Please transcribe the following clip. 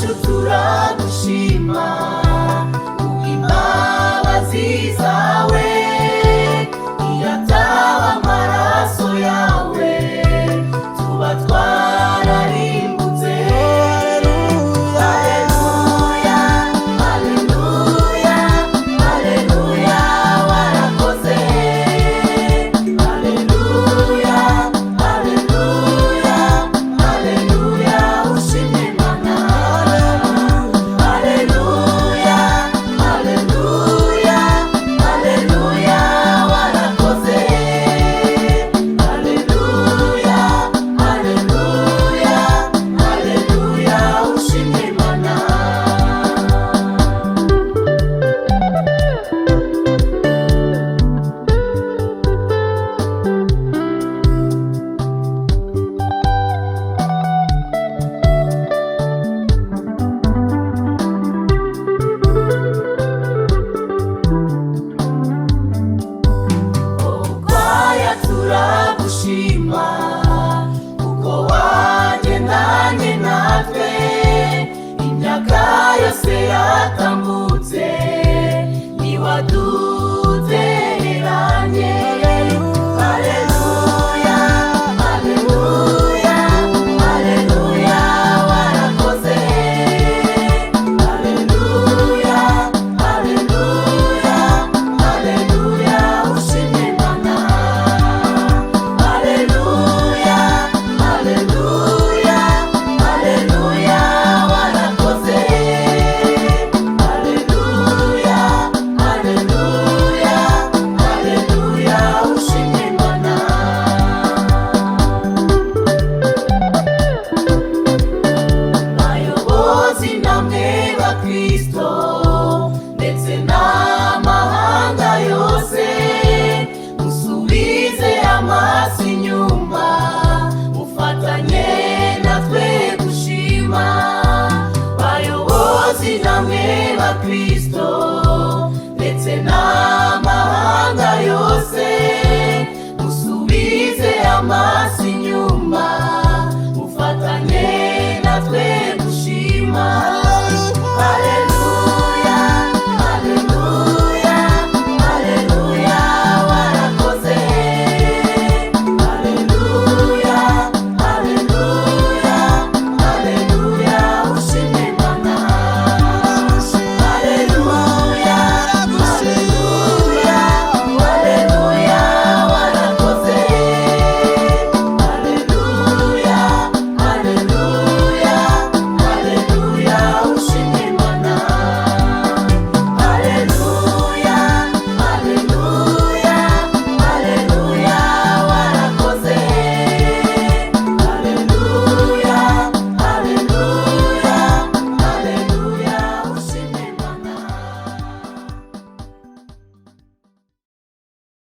wacu turagushima imbabazi zawe, iyo ataba amaraso yawe tuba twararimbutse. Haleluya, haleluya, haleluya, warakoze. Haleluya, haleluya, haleluya, ushimwe Mana. Haleluya, haleluya, haleluya, warakoze. Haleluya, haleluya, haleluya, ushimwe Mana. Kwaya turagushima kuko wagendanye natwe imyaka yose yatambutse, ntiwadutereranye. Haleluya, haleluya, haleluya, warakoze. Haleluya, haleluya, haleluya, ushimwe Mana. Haleluya, haleluya, haleluya, warakoze. Haleluya, haleluya, haleluya, ushimwe Mana. Bayobozi namwe bakristo ndetse n'amahanga yose, musubize amaso inyuma, mufatanye natwe gushima. Bayobozi namwe bakristo ndetse n'amahanga yose, musubize amaso inyuma,